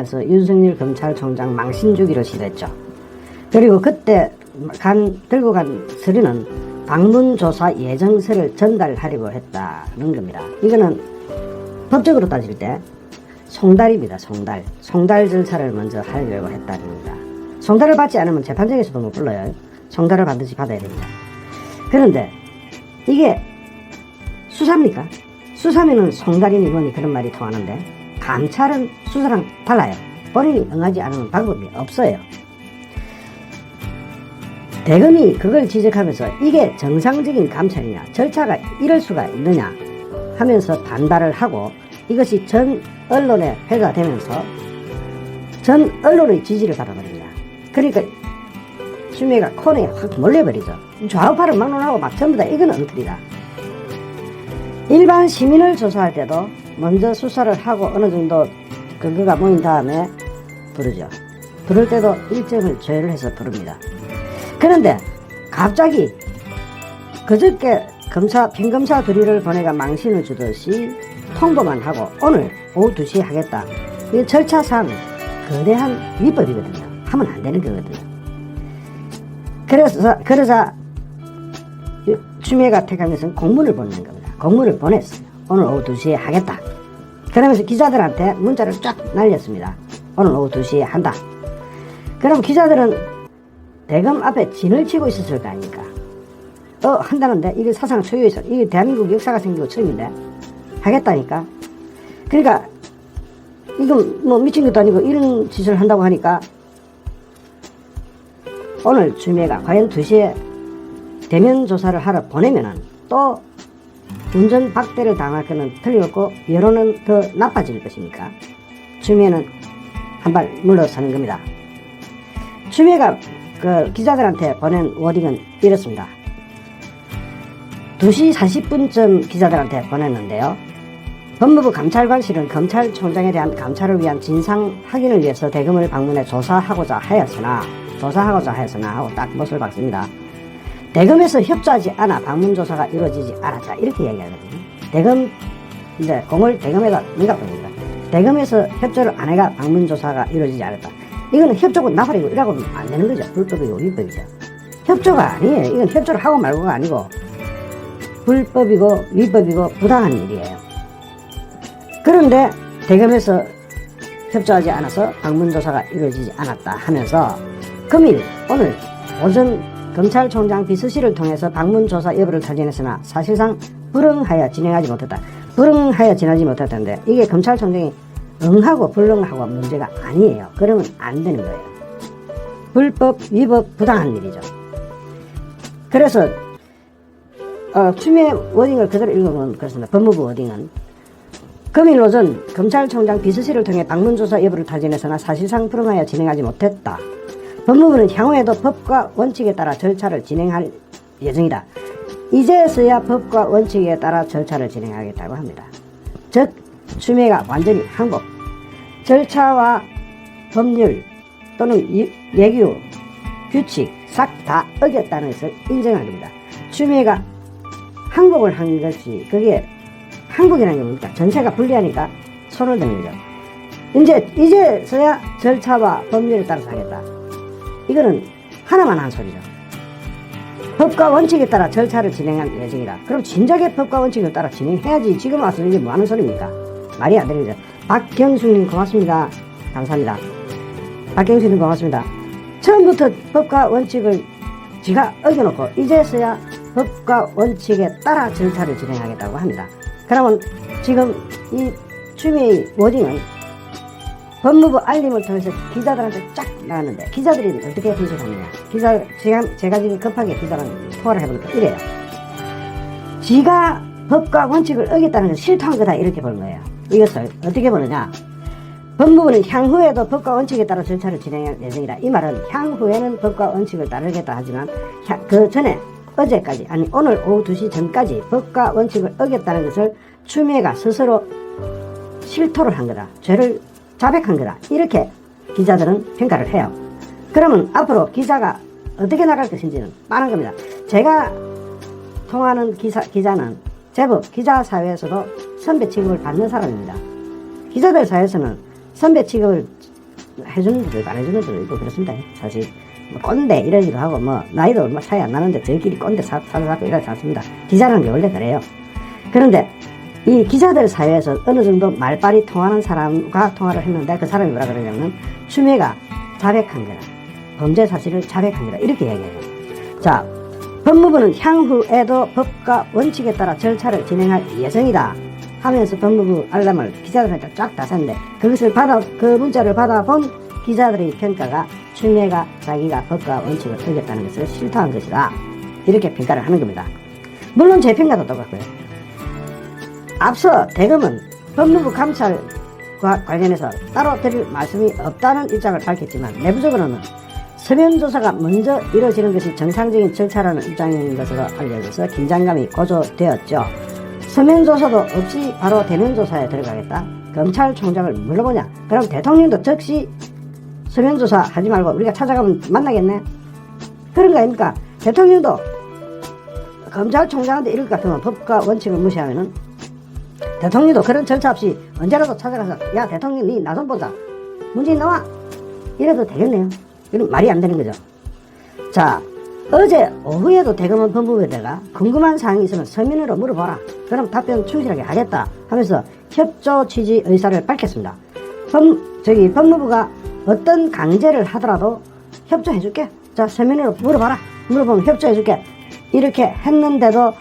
해서 윤석열 검찰총장 망신 주기로 시도했죠. 그리고 그때 들고 간 서류는 방문조사 예정서를 전달하려고 했다는 겁니다. 이거는 법적으로 따질 때 송달입니다. 송달 절차를 먼저 하려고 했다는 겁니다. 송달을 받지 않으면 재판정에서도 못 불러요. 송달을 반드시 받아야 됩니다. 그런데 이게 수사입니까? 수사면은 송달이니 뭐니 그런 말이 통하는데, 감찰은 수사랑 달라요. 본인이 응하지 않으면 방법이 없어요. 대검이 그걸 지적하면서 이게 정상적인 감찰이냐, 절차가 이럴 수가 있느냐 하면서 반발을 하고, 이것이 전 언론에 회가 되면서 전 언론의 지지를 받아버립니다. 그러니까 추미애가 코너에 확 몰려버리죠. 좌우파를 막론하고 막 전부 다 이건 엉터리다. 일반 시민을 조사할 때도 먼저 수사를 하고 어느 정도 근거가 모인 다음에 부르죠. 부를 때도 일정을 조율을 해서 부릅니다. 그런데 갑자기 그저께 평검사 둘이를 보내가 망신을 주듯이 통보만 하고 오늘 오후 2시에 하겠다. 이 절차상 거대한 위법이거든요. 하면 안 되는 거거든요. 그러자 추미애가 택한 것은 공문을 보내는 겁니다. 공문을 보냈어요. 오늘 오후 2시에 하겠다. 그러면서 기자들한테 문자를 쫙 날렸습니다. 오늘 오후 2시에 한다. 그럼 기자들은 대검 앞에 진을 치고 있었을 거 아닙니까? 한다는데 이게 사상 초유에서, 이게 대한민국 역사가 생기고 처음인데 하겠다니까. 그러니까 이건 뭐 미친 것도 아니고 이런 짓을 한다고 하니까 오늘 추미애가 과연 2시에 대면 조사를 하러 보내면은 또 운전 박대를 당할 거는 틀림없고 여론은 더 나빠질 것이니까 추미애는 한 발 물러서는 겁니다. 추미애가 그 기자들한테 보낸 워딩은 이렇습니다. 2시 40분쯤 기자들한테 보냈는데요. 법무부 감찰관실은 검찰총장에 대한 감찰을 위한 진상 확인을 위해서 대검을 방문해 조사하고자 하였으나 하고 딱 못을 박습니다. 대검에서 협조하지 않아 방문조사가 이루어지지 않았다. 이렇게 이야기하거든요. 대검, 이제 공을 대검에다 민갑합니다. 대검에서 협조를 안 해가 방문조사가 이루어지지 않았다. 이거는 협조고 나발이고 이라고 하면 안 되는 거죠. 불법이고 위법이죠. 협조가 아니에요. 이건 협조를 하고 말고가 아니고 불법이고 위법이고 부당한 일이에요. 그런데 대검에서 협조하지 않아서 방문조사가 이루어지지 않았다 하면서 금일 오늘 오전 검찰총장 비서실을 통해서 방문조사 여부를 탈진했으나 사실상 불응하여 진행하지 못했다. 불응하여 지나지 못했다는데 이게 검찰총장이 응하고 불응하고 문제가 아니에요. 그러면 안 되는 거예요. 불법, 위법, 부당한 일이죠. 그래서 추미애 워딩을 그대로 읽어보면 그렇습니다. 법무부 워딩은 금일 오전 검찰총장 비서실을 통해 방문조사 여부를 탈진했으나 사실상 불응하여 진행하지 못했다. 법무부는 향후에도 법과 원칙에 따라 절차를 진행할 예정이다. 이제서야 법과 원칙에 따라 절차를 진행하겠다고 합니다. 즉 추미애가 완전히 항복, 절차와 법률 또는 예규, 규칙 싹 다 어겼다는 것을 인정한 겁니다. 추미애가 항복을 한 것이, 그게 항복이라는 게 뭡니까? 전체가 불리하니까 손을 드는 거죠. 이제서야 절차와 법률에 따라서 하겠다. 이거는 하나만 한 소리죠. 법과 원칙에 따라 절차를 진행할 예정이다. 그럼 진작에 법과 원칙에 따라 진행해야지. 지금 와서 이게 뭐 하는 소리입니까? 말이 안 되는 거죠. 박경수님 고맙습니다. 감사합니다. 박경수님 고맙습니다. 처음부터 법과 원칙을 지가 어겨놓고 이제서야 법과 원칙에 따라 절차를 진행하겠다고 합니다. 그러면 지금 이 추미애의 워딩은 법무부 알림을 통해서 기자들한테 쫙 나갔는데 기자들이 어떻게 분석하느냐. 제가 지금 급하게 기자랑 통화를 해보니까 이래요. 지가 법과 원칙을 어겼다는 걸 실토한 거다 이렇게 보는 거예요. 이것을 어떻게 보느냐. 법무부는 향후에도 법과 원칙에 따라 절차를 진행할 예정이다. 이 말은 향후에는 법과 원칙을 따르겠다 하지만 그 전에 어제까지, 아니 오늘 오후 2시 전까지 법과 원칙을 어겼다는 것을 추미애가 스스로 실토를 한 거다. 죄를 자백한 거다. 이렇게 기자들은 평가를 해요. 그러면 앞으로 기자가 어떻게 나갈 것인지는 뻔한 겁니다. 제가 통하는 기자는 제법 기자 사회에서도 선배 취급을 받는 사람입니다. 기자들 사이에서는 선배 취급을 해주는 데도 있고 안 해주는 데도 있고 그렇습니다. 사실 뭐 꼰대 이러기도 하고 뭐 나이도 얼마 차이 안 나는데 저희끼리 꼰대 사고 이러지 않습니다. 기자라는 게 원래 그래요. 그런데 이 기자들 사회에서 어느 정도 말빨이 통하는 사람과 통화를 했는데 그 사람이 뭐라 그러냐면 추미애가 자백한 거다. 범죄 사실을 자백한 거다. 이렇게 이야기해요. 자, 법무부는 향후에도 법과 원칙에 따라 절차를 진행할 예정이다 하면서 법무부 알람을 기자들한테 쫙 다 샀는데 그 문자를 받아본 기자들의 평가가 추미애가 자기가 법과 원칙을 어겼다는 것을 실토한 것이다. 이렇게 평가를 하는 겁니다. 물론 제 평가도 똑같고요. 앞서 대검은 법무부 감찰과 관련해서 따로 드릴 말씀이 없다는 입장을 밝혔지만 내부적으로는 서면 조사가 먼저 이루어지는 것이 정상적인 절차라는 입장인 것으로 알려져서 긴장감이 고조되었죠. 서면 조사도 없이 바로 대면 조사에 들어가겠다. 검찰총장을 물어보냐? 그럼 대통령도 즉시 서면 조사 하지 말고 우리가 찾아가면 만나겠네? 그런 거 아닙니까? 대통령도 검찰총장한테 이럴 것 같으면 법과 원칙을 무시하면은 대통령도 그런 절차 없이 언제라도 찾아가서 야 대통령 니 나 좀 보자. 문재인 나와. 이래도 되겠네요. 이건 말이 안 되는 거죠. 자, 어제 오후에도 대검은 법무부에다가 궁금한 사항이 있으면 서면으로 물어봐라. 그럼 답변 충실하게 하겠다 하면서 협조 취지 의사를 밝혔습니다. 법무부가 어떤 강제를 하더라도 협조해줄게. 자, 서면으로 물어봐라. 물어보면 협조해줄게. 이렇게 했는데도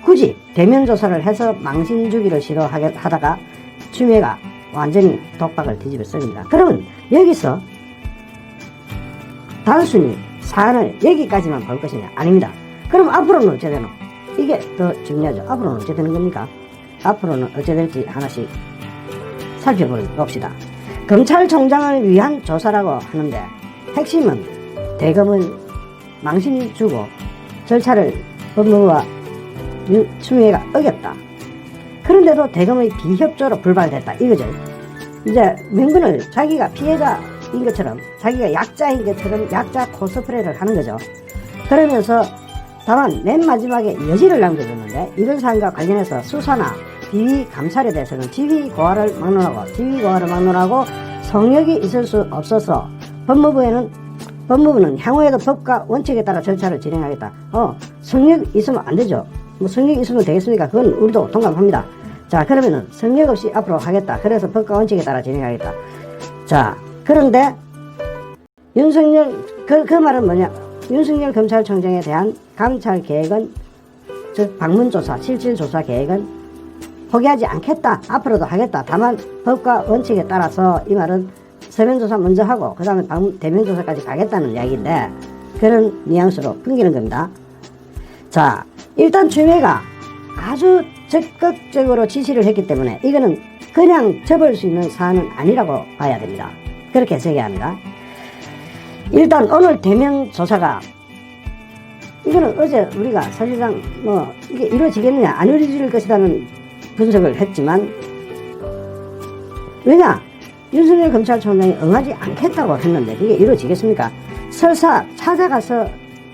굳이 대면 조사를 해서 망신 주기를 싫어하다가 추미애가 완전히 독박을 뒤집어 쓰입니다. 그러면 여기서 단순히 사안을 여기까지만 볼 것이냐? 아닙니다. 그럼 앞으로는 어찌 되노? 이게 더 중요하죠. 앞으로는 어찌 되는 겁니까? 앞으로는 어찌 될지 하나씩 살펴봅시다. 검찰총장을 위한 조사라고 하는데 핵심은 대검은 망신 주고 절차를 법무부와 추미애가 어겼다. 그런데도 대검의 비협조로 불발됐다. 이거죠. 이제 명분을 자기가 피해자인 것처럼 자기가 약자인 것처럼 약자 코스프레를 하는 거죠. 그러면서 다만 맨 마지막에 여지를 남겨줬는데 이런 사안과 관련해서 수사나 비위 감찰에 대해서는 지휘 고하를 막론하고 성역이 있을 수 없어서 법무부는 향후에도 법과 원칙에 따라 절차를 진행하겠다. 성역 있으면 안 되죠. 뭐 성역 있으면 되겠습니까? 그건 우리도 동감합니다. 자, 그러면은 성역 없이 앞으로 하겠다. 그래서 법과 원칙에 따라 진행하겠다. 자, 그런데 윤석열 그 말은 뭐냐? 윤석열 검찰총장에 대한 감찰 계획은 즉 방문조사, 실질조사 계획은 포기하지 않겠다. 앞으로도 하겠다. 다만 법과 원칙에 따라서 이 말은 서면조사 먼저 하고 그 다음에 대면조사까지 가겠다는 이야기인데 그런 뉘앙스로 끊기는 겁니다. 자, 일단 추미애가 아주 적극적으로 지시를 했기 때문에 이거는 그냥 접을 수 있는 사안은 아니라고 봐야 됩니다. 그렇게 해석해야 합니다. 일단 오늘 대면 조사가 이거는 어제 우리가 사실상 뭐 이게 이루어지겠느냐 안 이루어질 것이라는 분석을 했지만 왜냐 윤석열 검찰총장이 응하지 않겠다고 했는데 그게 이루어지겠습니까? 설사 찾아가서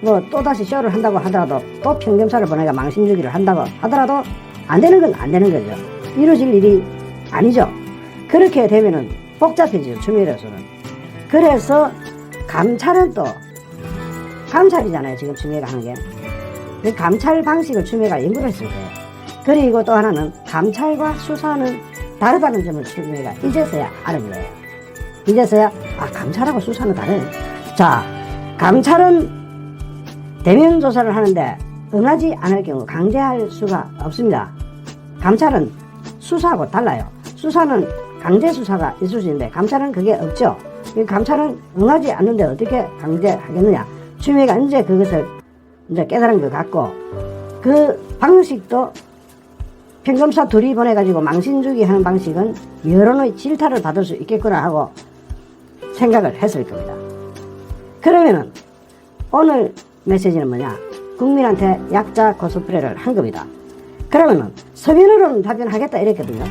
뭐 또다시 쇼를 한다고 하더라도 또 평검사를 보내가 망신주기를 한다고 하더라도 안 되는 건 안 되는 거죠. 이루어질 일이 아니죠. 그렇게 되면은 복잡해지죠. 추미애로서는. 그래서 감찰은 또 감찰이잖아요. 지금 추미애가 하는 게. 그 감찰 방식을 추미애가 연구를 했을 거예요. 그리고 또 하나는 감찰과 수사는 다르다는 점을 추미애가 이제서야 아는 거예요. 이제서야 감찰하고 수사는 다르네. 자, 감찰은 대면 조사를 하는데 응하지 않을 경우 강제할 수가 없습니다. 감찰은 수사하고 달라요. 수사는 강제 수사가 있을 수 있는데 감찰은 그게 없죠. 감찰은 응하지 않는데 어떻게 강제하겠느냐. 추미애가 이제 그것을 이제 깨달은 것 같고 그 방식도 평검사 둘이 보내가지고 망신주기 하는 방식은 여론의 질타를 받을 수 있겠구나 하고 생각을 했을 겁니다. 그러면은 오늘 메시지는 뭐냐? 국민한테 약자 코스프레를 한 겁니다. 그러면은 서면으로는 답변하겠다 이랬거든요.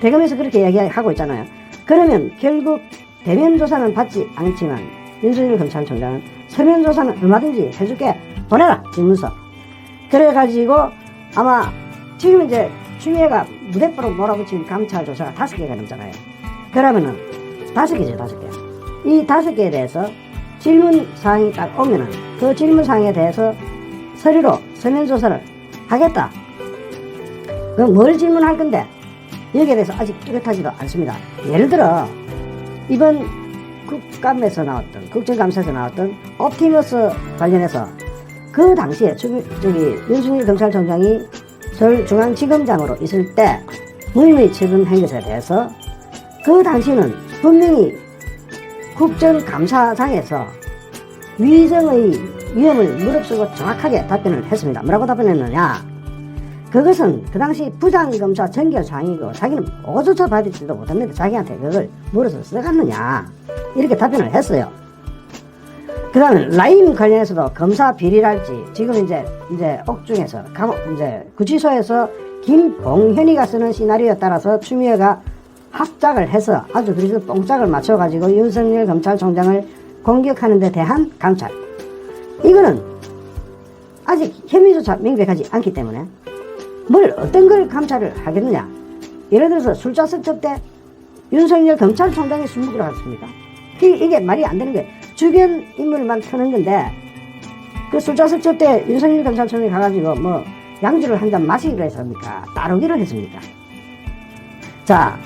대검에서 그렇게 이야기하고 있잖아요. 그러면 결국 대면 조사는 받지 않지만 윤석열 검찰총장은 서면 조사는 얼마든지 해줄게 보내라 질문서. 그래가지고 아마 지금 이제 추미애가 무대뽀로 몰아붙인 감찰 조사가 5개가 넘잖아요. 그러면은 5개죠, 5개. 이 5개에 대해서 질문 사항이 딱 오면은 그 질문 사항에 대해서 서류로 서면 조사를 하겠다. 그럼 뭘 질문할 건데 여기에 대해서 아직 뚜렷하지도 않습니다. 예를 들어 이번 국감에서 나왔던 국정감사에서 나왔던 옵티머스 관련해서 그 당시에 윤석열 경찰청장이 서울중앙지검장으로 있을 때 무혐의 처분한 것에 대해서 그 당시는 분명히 국정감사장에서 위정의 위험을 무릅쓰고 정확하게 답변을 했습니다. 뭐라고 답변했느냐? 그것은 그 당시 부장검사 전결사항이고 자기는 보고조차 받지도 못했는데 자기한테 그걸 물어서 써갔느냐? 이렇게 답변을 했어요. 그 다음에 라임 관련해서도 검사 비리랄지 지금 이제 옥중에서 이제 구치소에서 김봉현이가 쓰는 시나리오에 따라서 추미애가 합작을 해서 아주 그래서 뽕짝을 맞춰가지고 윤석열 검찰총장을 공격하는 데 대한 감찰. 이거는 아직 혐의조차 명백하지 않기 때문에 뭘 어떤 걸 감찰을 하겠느냐. 예를 들어서 술자 석첩 때 윤석열 검찰총장이 술 먹으러 갔습니까? 이게 말이 안 되는 게 주변 인물만 터는 건데 그 술자 석첩 때 윤석열 검찰총장이 가가지고 뭐 양주를 한 잔 마시기로 했습니까? 따르기로 했습니까? 자,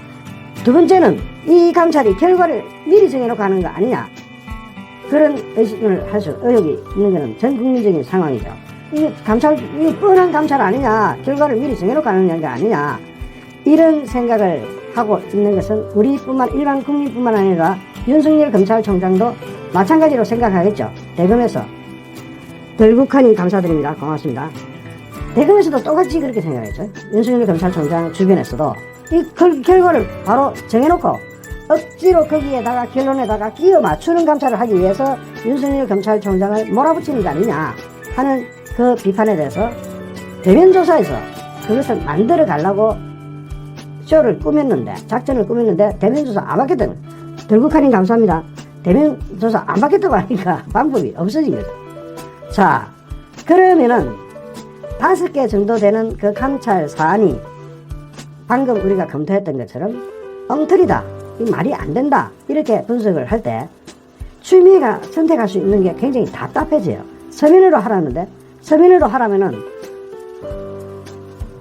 두 번째는 이 감찰이 결과를 미리 정해놓고 하는 거 아니냐. 그런 의심을 할 수 의혹이 있는 것은 전 국민적인 상황이죠. 이게 뻔한 감찰 아니냐. 결과를 미리 정해놓고 하는 게 아니냐. 이런 생각을 하고 있는 것은 일반 국민뿐만 아니라 윤석열 검찰총장도 마찬가지로 생각하겠죠. 대검에서 덜국한인 감사드립니다. 고맙습니다. 대검에서도 똑같이 그렇게 생각했죠. 윤석열 검찰총장 주변에서도 이 결과를 바로 정해놓고 억지로 거기에다가 결론에다가 끼워 맞추는 감찰을 하기 위해서 윤석열 검찰총장을 몰아붙이는 게 아니냐 하는 그 비판에 대해서 대면조사에서 그것을 만들어 가려고 쇼를 꾸몄는데, 작전을 꾸몄는데 대면조사 안 받겠다는, 덜국한인 감사합니다. 대면조사 안 받겠다고 하니까 방법이 없어진 거죠. 자, 그러면은 5개 정도 되는 그 감찰 사안이 방금 우리가 검토했던 것처럼 엉터리다, 이 말이 안 된다, 이렇게 분석을 할 때 추미애가 선택할 수 있는 게 굉장히 답답해져요. 서면으로 하라는데, 서면으로 하라면은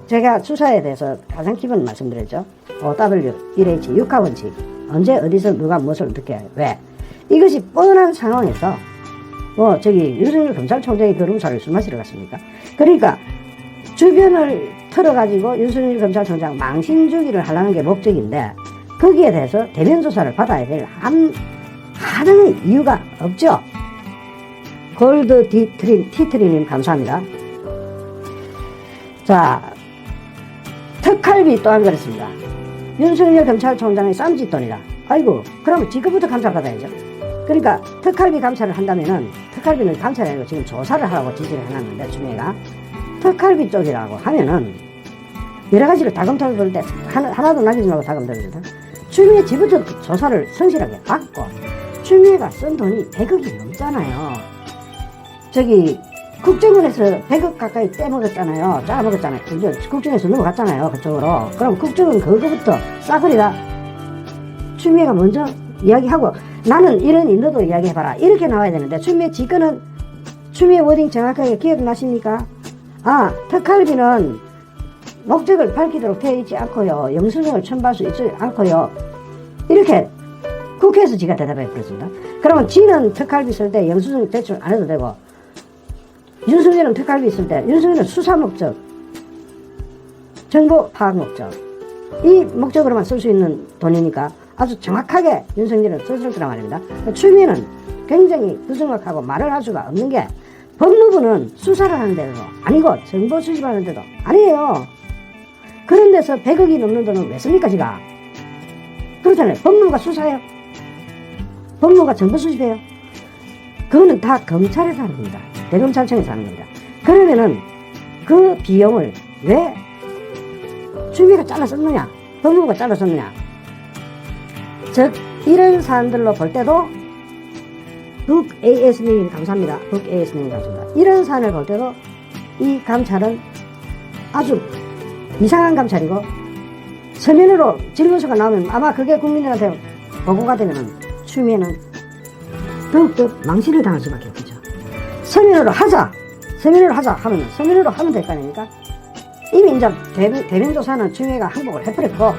제가 수사에 대해서 가장 기본 말씀드렸죠. OW 1H 육하원칙, 언제 어디서 누가 무엇을 어떻게 왜, 이것이 뻔한 상황에서 윤석열 검찰총장이 거름사를 술 마시러 갔습니까? 그러니까 주변을 털어가지고 윤석열 검찰총장 망신 주기를 하려는 게 목적인데 거기에 대해서 대면 조사를 받아야 될 하나의 이유가 없죠. 골드 티트리님 감사합니다. 자, 특활비 또한 그렇습니다. 윤석열 검찰총장의 쌈짓돈이다. 아이고, 그러면 지금부터 감찰받아야죠. 그러니까 특활비 감찰을 한다면은, 특활비는 감찰이 아니고 지금 조사를 하라고 지시를 해놨는데 추미애가 특활비 쪽이라고 하면은 여러 가지를 다 검토해 볼 때 하나도 남기지 말고 다 검토해 볼 때 추미애 집부터 조사를 성실하게 받고, 추미애가 쓴 돈이 100억이 넘잖아요. 국정원에서 100억 가까이 떼먹었잖아요. 짜먹었잖아요. 국정에서 넘어갔잖아요. 그쪽으로. 그럼 국정은 그거부터 싸그리다 추미애가 먼저 이야기하고, 나는 이러니 너도 이야기해봐라, 이렇게 나와야 되는데, 추미애 지금은 추미애 워딩 정확하게 기억나십니까? 특활비는 목적을 밝히도록 되어 있지 않고요, 영수증을 첨부할 수 있지 않고요, 이렇게 국회에서 지가 대답해 버렸습니다. 그러면 지는 특활비 쓸 때 영수증 제출 안 해도 되고, 윤석열은 특활비 쓸 때 윤석열은 수사 목적, 정보 파악 목적, 이 목적으로만 쓸 수 있는 돈이니까 아주 정확하게 윤석열은 썼을 거란 말입니다. 추미애는 굉장히 부정확하고 말을 할 수가 없는 게, 법무부는 수사를 하는 데도 아니고 정보 수집하는 데도 아니에요. 그런 데서 100억이 넘는 돈은 왜 씁니까 지가? 그렇잖아요. 법무부가 수사해요? 법무부가 정보 수집해요? 그거는 다 검찰에서 하는 겁니다. 대검찰청에서 하는 겁니다. 그러면은 그 비용을 왜 추미애가 잘라 썼느냐, 법무부가 잘라 썼느냐. 즉 이런 사안들로 볼 때도 북AS님 감사합니다. 북AS님 감사합니다. 이런 사안을 볼 때도 이 감찰은 아주 이상한 감찰이고, 서면으로 질문서가 나오면 아마 그게 국민들한테 보고가 되면은 추미애는 더욱더 망신을 당할 수밖에 없죠. 서면으로 하자 하면 서면으로 하면 될 거 아닙니까? 이미 이제 대면 조사는 추미애가 항복을 해버렸고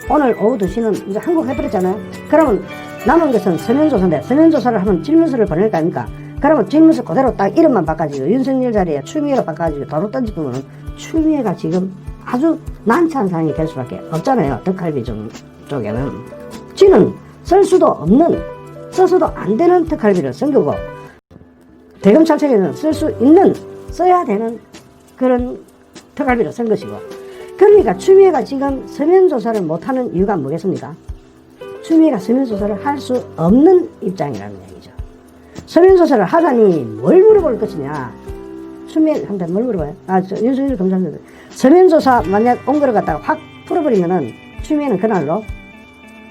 오늘 오후 2시는 이제 항복해버렸잖아요. 그러면 남은 것은 서면 조사인데 서면 조사를 하면 질문서를 보낼 거 아닙니까? 그러면 질문서 그대로 딱 이름만 바꿔가지고 윤석열 자리에 추미애로 바꿔가지고 바로 던지면 추미애가 지금 아주 난처한 상황이 될 수밖에 없잖아요. 특활비 쪽에는 지는 쓸 수도 없는, 써서도 안 되는 특활비를 쓴 거고 대검찰청에는 쓸 수 있는, 써야 되는 그런 특활비를 쓴 것이고, 그러니까 추미애가 지금 서면조사를 못하는 이유가 뭐겠습니까? 추미애가 서면조사를 할 수 없는 입장이라는 얘기죠. 서면조사를 하자니 뭘 물어볼 것이냐. 추미애한테 뭘 물어봐요? 윤석열 검사한테 서면조사 만약 온 거를 갖다가 확 풀어버리면은 추미애는 그날로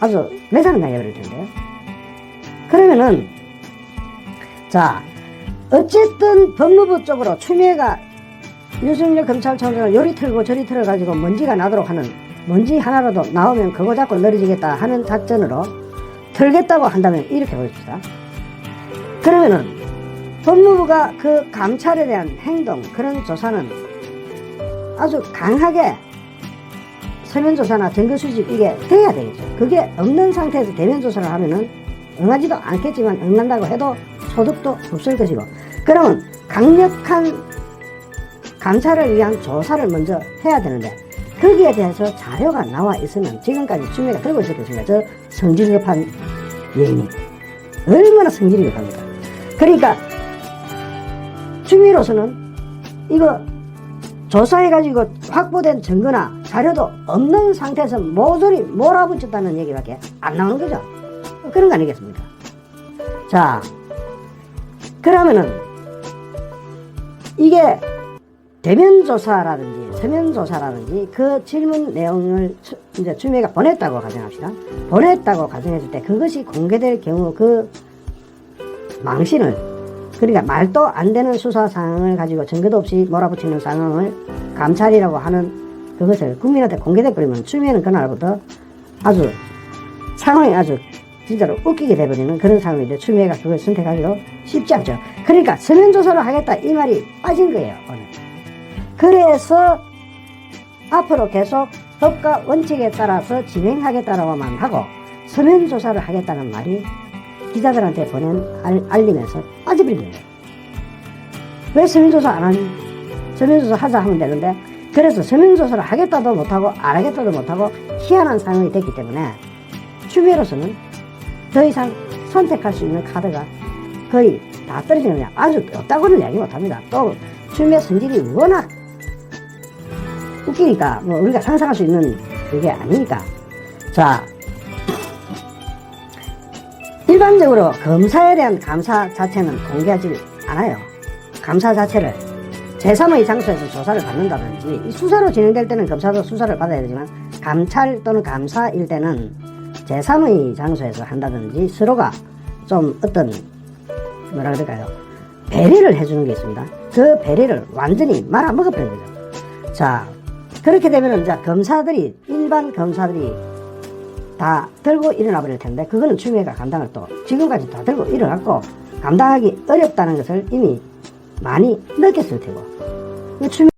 아주 매장을 나가버릴 텐데요. 그러면은 자, 어쨌든 법무부 쪽으로 추미애가 윤석열 검찰총장을 요리 틀고 저리 틀어가지고 먼지가 나도록 하는, 먼지 하나라도 나오면 그거 잡고 늘어지겠다 하는 작전으로 틀겠다고 한다면 이렇게 보십시다. 그러면은 법무부가 그 감찰에 대한 행동, 그런 조사는 아주 강하게 서면조사나 증거수집 이게 돼야 되겠죠. 그게 없는 상태에서 대면조사를 하면은 응하지도 않겠지만 응한다고 해도 소득도 없을 것이고, 그러면 강력한 감찰을 위한 조사를 먼저 해야 되는데 거기에 대해서 자료가 나와 있으면 지금까지 추미애가 들고 있을 것입니다. 저 성질 급한 예인이 얼마나 성질이 급합니까? 그러니까 추미애로서는 이거 조사해가지고 확보된 증거나 자료도 없는 상태에서 모조리 몰아붙였다는 얘기밖에 안 나오는 거죠. 그런 거 아니겠습니까? 자, 그러면은 이게 대면조사라든지 서면조사라든지 그 질문 내용을 이제 추미애가 보냈다고 가정합시다. 보냈다고 가정했을 때 그것이 공개될 경우 그 망신을, 그러니까 말도 안 되는 수사 상황을 가지고 증거도 없이 몰아붙이는 상황을 감찰이라고 하는 그것을 국민한테 공개돼 버리면 추미애는 그날부터 아주 상황이 아주 진짜로 웃기게 돼버리는 그런 상황인데 추미애가 그걸 선택하기도 쉽지 않죠. 그러니까 서면조사를 하겠다 이 말이 빠진 거예요, 오늘. 그래서 앞으로 계속 법과 원칙에 따라서 진행하겠다라고만 하고 서면조사를 하겠다는 말이 기자들한테 보낸 알림에서 빠져버린 거예요. 왜 서면조사 안 하니? 서면조사 하자 하면 되는데, 그래서 서면조사를 하겠다도 못하고 안 하겠다도 못하고 희한한 상황이 됐기 때문에 추미애로서는 더 이상 선택할 수 있는 카드가 거의 다 떨어지는 거냐, 아주 없다고는 이야기 못합니다. 또 추미애 성질이 워낙 웃기니까 뭐 우리가 상상할 수 있는 그게 아니니까. 자, 일반적으로 검사에 대한 감사 자체는 공개하지 않아요. 감사 자체를 제3의 장소에서 조사를 받는다든지, 이 수사로 진행될 때는 검사도 수사를 받아야 되지만 감찰 또는 감사일 때는 제3의 장소에서 한다든지 서로가 좀 어떤 뭐라 그럴까요, 배려를 해주는 게 있습니다. 그 배려를 완전히 말아먹어버린 거죠. 자, 그렇게 되면은 이제 검사들이, 일반 검사들이 다 들고 일어나 버릴 텐데 그거는 추미애가 감당을 또 지금까지 다 들고 일어났고 감당하기 어렵다는 것을 이미 많이 느꼈을 테고, 추미애